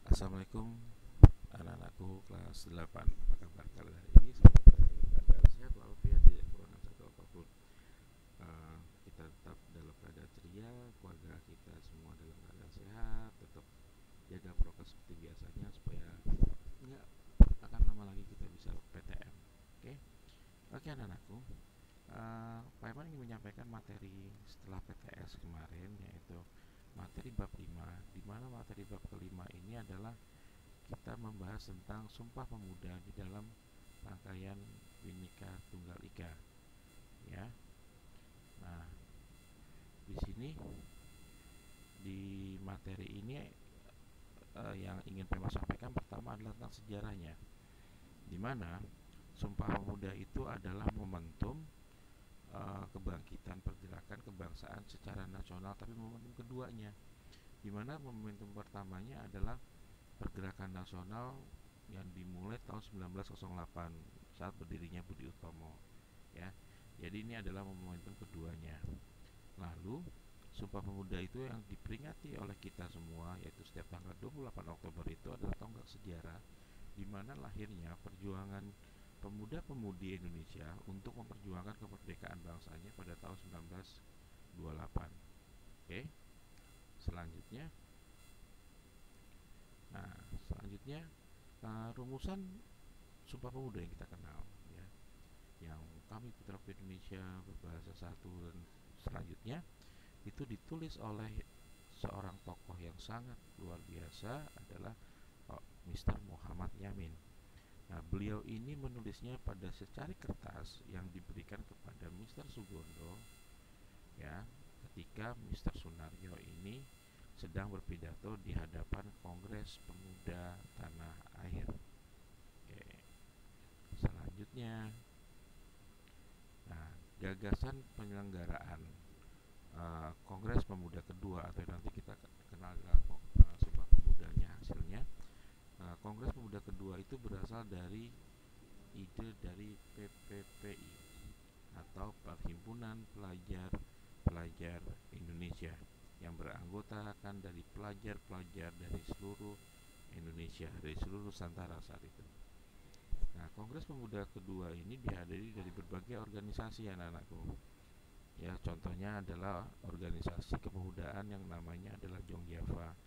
Assalamualaikum anak-anakku kelas 8. Apa kabar kalian hari ini? Semoga keadaan sehat walafiat, tidak kekurangan satu apapun. Kita tetap dalam keadaan ceria, keluarga kita semua dalam keadaan sehat, tetap jaga prokes seperti biasanya supaya nggak akan lama lagi kita bisa PTM. Oke, oke anak-anakku. Pak Iman ingin menyampaikan materi setelah PTS kemarin, yaitu materi bab 5, di mana materi bab kelima ini adalah kita membahas tentang Sumpah Pemuda di dalam rangkaian Bhinneka Tunggal Ika, ya. Nah, di sini di materi ini yang ingin Pema sampaikan pertama adalah tentang sejarahnya, di mana Sumpah Pemuda itu adalah momentum kebangkitan pergerakan kebangsaan secara nasional, tapi momentum keduanya, di mana momentum pertamanya adalah pergerakan nasional yang dimulai tahun 1908 saat berdirinya Budi Utomo, ya. Jadi ini adalah momentum keduanya. Lalu Sumpah Pemuda itu yang diperingati oleh kita semua, yaitu setiap tanggal 28 Oktober itu adalah tonggak sejarah di mana lahirnya perjuangan pemuda-pemudi Indonesia untuk memperjuangkan kemerdekaan bangsanya pada tahun 1928. Oke. Selanjutnya, selanjutnya rumusan Sumpah Pemuda yang kita kenal, ya, yang kami putra Indonesia berbahasa satu, dan selanjutnya itu ditulis oleh seorang tokoh yang sangat luar biasa, adalah Mr. Muhammad Yamin. Nah, beliau ini menulisnya pada secari kertas yang diberikan kepada Mr. Sugondo, ya, ketika Mr. Sunaryo ini sedang berpidato di hadapan Kongres Pemuda Tanah Air. Oke. Selanjutnya, nah, gagasan penyelenggaraan Kongres Pemuda kedua, atau nanti kita kenal dengan Sumpah Pemudanya hasilnya. Kongres Pemuda kedua itu berasal dari ide dari PPPI, atau Perhimpunan Pelajar Indonesia, yang beranggotakan dari pelajar-pelajar dari seluruh Indonesia, dari seluruh Nusantara saat itu. Nah, Kongres Pemuda kedua ini dihadiri dari berbagai organisasi, anak-anakku. Ya, contohnya adalah organisasi kepemudaan yang namanya adalah Jong Java.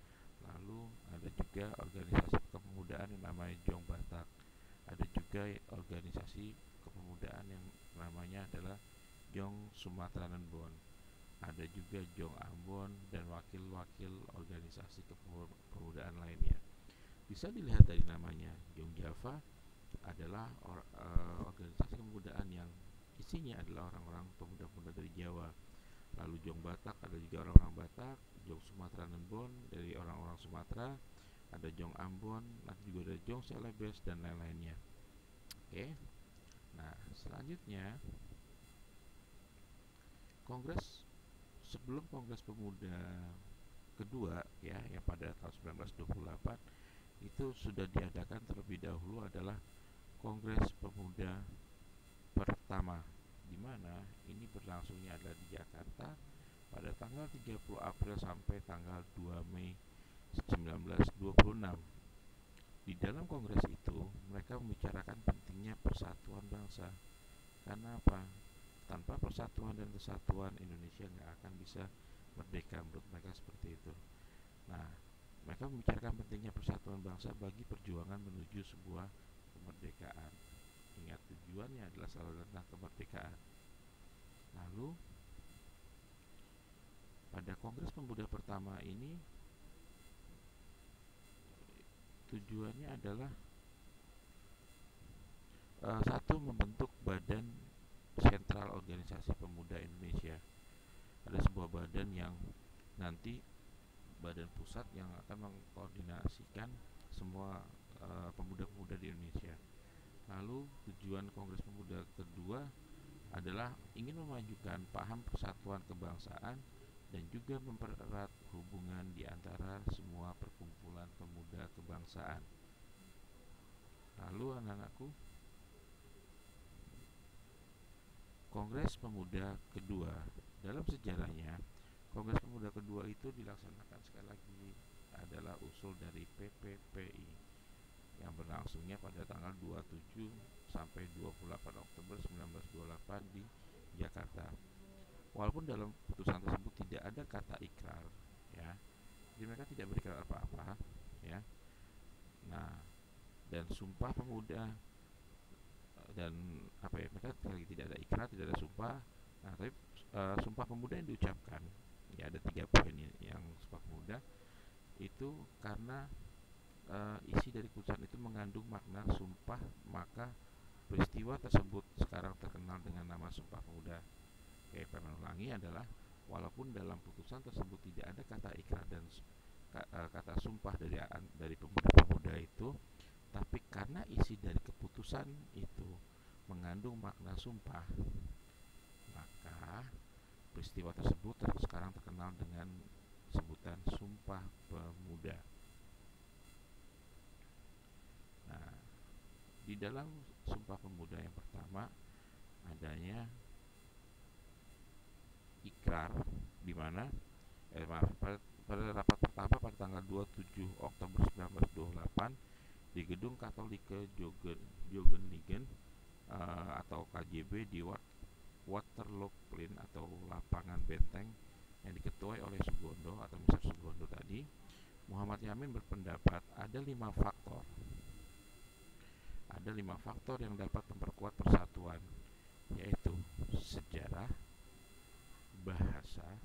Lalu ada juga organisasi kepemudaan yang namanya Jong Batak. Ada juga organisasi kepemudaan yang namanya adalah Jong Sumatera Nembon. Ada juga Jong Ambon dan wakil-wakil organisasi kepemudaan lainnya. Bisa dilihat dari namanya, Jong Java adalah organisasi kepemudaan yang isinya adalah orang-orang pemuda-pemuda dari Jawa. Lalu Jong Batak ada juga orang-orang Batak, Jong Sumatera Nembon dari orang-orang Sumatera, ada Jong Ambon, nanti juga ada Jong Celebes dan lain-lainnya. Oke. Nah, selanjutnya sebelum Kongres Pemuda kedua, ya, yang pada tahun 1928 itu sudah diadakan terlebih dahulu adalah Kongres Pemuda pertama, di mana ini berlangsungnya adalah di Jakarta pada tanggal 30 April sampai tanggal 2 Mei 1926. Di dalam kongres itu mereka membicarakan pentingnya persatuan bangsa. Karena apa? Tanpa persatuan dan kesatuan, Indonesia nggak akan bisa merdeka, menurut mereka seperti itu. Nah, mereka membicarakan pentingnya persatuan bangsa bagi perjuangan menuju sebuah kemerdekaan. Ingat, tujuannya adalah selalu tentang kemerdekaan. Lalu pada Kongres Pemuda pertama ini tujuannya adalah satu, membentuk Badan Sentral Organisasi Pemuda Indonesia. Ada sebuah badan yang nanti badan pusat yang akan mengkoordinasikan semua pemuda-pemuda di Indonesia. Lalu tujuan Kongres Pemuda kedua adalah ingin memajukan paham persatuan kebangsaan dan juga mempererat hubungan di antara semua perkumpulan pemuda kebangsaan. Lalu anak-anakku, Kongres Pemuda kedua dalam sejarahnya, Kongres Pemuda kedua itu dilaksanakan sekali lagi adalah usul dari PPP 1927 sampai 28 Oktober 1928 di Jakarta. Walaupun dalam putusan tersebut tidak ada kata ikrar, ya, jadi mereka tidak berikrar apa-apa, ya. Nah, dan Sumpah Pemuda dan apa ya, mereka lagi tidak ada ikrar, tidak ada sumpah. Nah, tapi Sumpah Pemuda yang diucapkan, ya ada 3 poin yang Sumpah Pemuda itu karena isi dari putusan itu mengandung makna sumpah, maka peristiwa tersebut sekarang terkenal dengan nama Sumpah Pemuda. Oke, saya ulangi adalah walaupun dalam putusan tersebut tidak ada kata ikrar dan kata sumpah dari pemuda-pemuda itu, tapi karena isi dari keputusan itu mengandung makna sumpah, maka peristiwa tersebut sekarang terkenal dengan sebutan Sumpah Pemuda. Nah, di dalam Sumpah Pemuda yang pertama adanya ikrar, di mana pada rapat pertama pada tanggal 27 Oktober 1928 di Gedung Katolike Jogenligen atau KJB di Waterloopplein atau lapangan benteng yang diketuai oleh Sugondo atau Mr. Sugondo tadi. Muhammad Yamin berpendapat ada 5 faktor yang dapat memperkuat persatuan, yaitu sejarah, bahasa,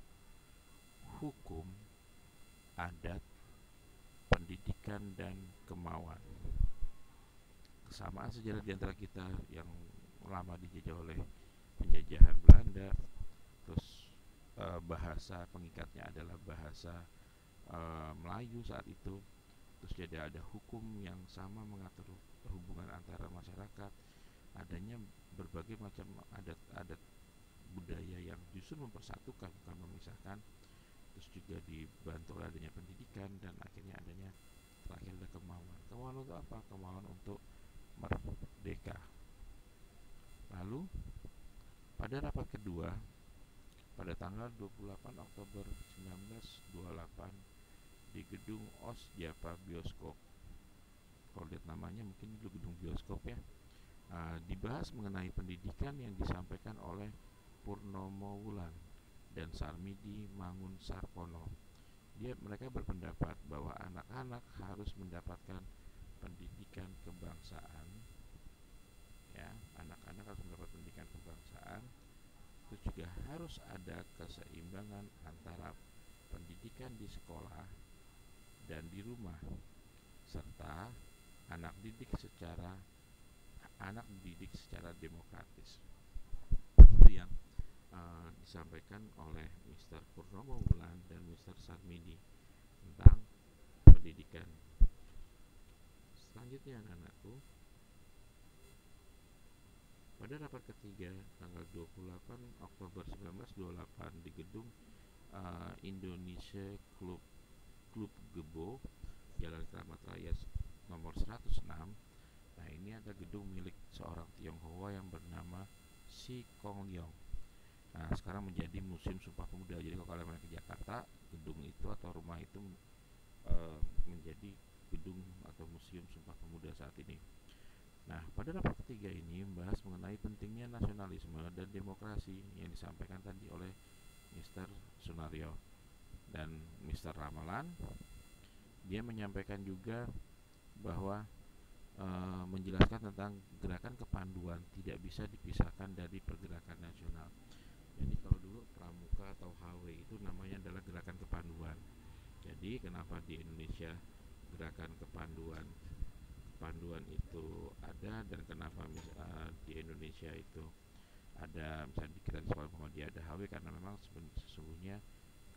hukum, adat, pendidikan, dan kemauan. Kesamaan sejarah di antara kita yang lama dijajah oleh penjajahan Belanda, terus bahasa pengikatnya adalah bahasa Melayu saat itu, terus jadi ada hukum yang sama mengatur hubungan antara masyarakat, adanya berbagai macam adat-adat budaya yang justru mempersatukan bukan memisahkan, terus juga dibantu oleh adanya pendidikan, dan akhirnya adanya terakhir ada kemauan untuk apa? Kemauan untuk merdeka. Lalu pada rapat kedua pada tanggal 28 Oktober 1928 di gedung Osjapa Bioskop, kalau lihat namanya mungkin itu gedung bioskop ya, dibahas mengenai pendidikan yang disampaikan oleh Purnomo Wulan dan Sarmidi Mangun Sarpono. Mereka berpendapat bahwa anak-anak harus mendapatkan pendidikan kebangsaan, ya, anak-anak harus mendapat pendidikan kebangsaan. Terus juga harus ada keseimbangan antara pendidikan di sekolah dan di rumah, serta anak didik secara demokratis. Itu yang disampaikan oleh Mr. Purnomo Wulan dan Mr. Sarmidi tentang pendidikan. Selanjutnya anak-anakku, pada rapat ketiga tanggal 28 Oktober 1928 di gedung Indonesia Club Gebo, Jalan Keramat Raya nomor 106. Nah, ini ada gedung milik seorang Tionghoa yang bernama Si Kong Leong. Nah, sekarang menjadi Museum Sumpah Pemuda. Jadi kalau kalian ke Jakarta, gedung itu atau rumah itu menjadi gedung atau Museum Sumpah Pemuda saat ini. Nah, pada rapat ketiga ini membahas mengenai pentingnya nasionalisme dan demokrasi yang disampaikan tadi oleh Mr. Sunario dan Mr. Ramalan. Dia menyampaikan juga bahwa menjelaskan tentang gerakan kepanduan tidak bisa dipisahkan dari pergerakan nasional. Jadi kalau dulu Pramuka atau HW itu namanya adalah gerakan kepanduan. Jadi kenapa di Indonesia gerakan kepanduan itu ada, dan kenapa di Indonesia itu ada, misalnya kita di sekolah Muhammadiyah ada HW, karena memang sesungguhnya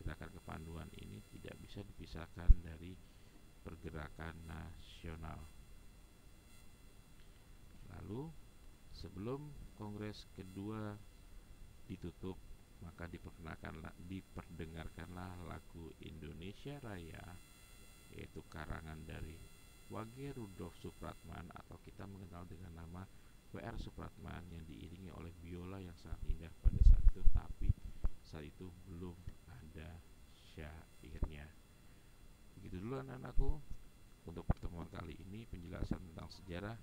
gerakan kepanduan ini tidak bisa dipisahkan dari pergerakan nasional. Lalu sebelum kongres kedua ditutup, maka diperdengarkanlah lagu Indonesia Raya, yaitu karangan dari Wage Rudolf Supratman atau kita mengenal dengan nama W.R. Supratman, yang diiringi oleh biola yang sangat indah pada saat itu, tapi saat itu belum ada syairnya. Begitu dulu anak-anakku untuk pertemuan kali ini, penjelasan tentang sejarah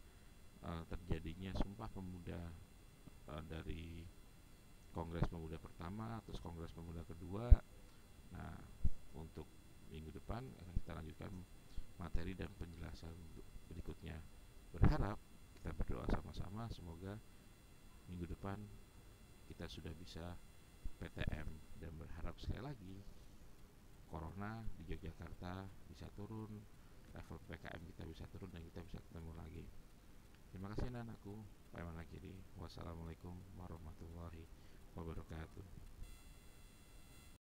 terjadinya Sumpah Pemuda dari Kongres Pemuda pertama, terus Kongres Pemuda kedua. Nah, untuk minggu depan akan kita lanjutkan materi dan penjelasan berikutnya. Berharap kita berdoa sama-sama semoga minggu depan kita sudah bisa PTM, dan berharap sekali lagi Corona di Yogyakarta bisa turun, level PKM kita bisa turun dan kita bisa ketemu lagi. Terima kasih anak-anakku. Pak Iman Akhiri. Wassalamualaikum warahmatullahi wabarakatuh.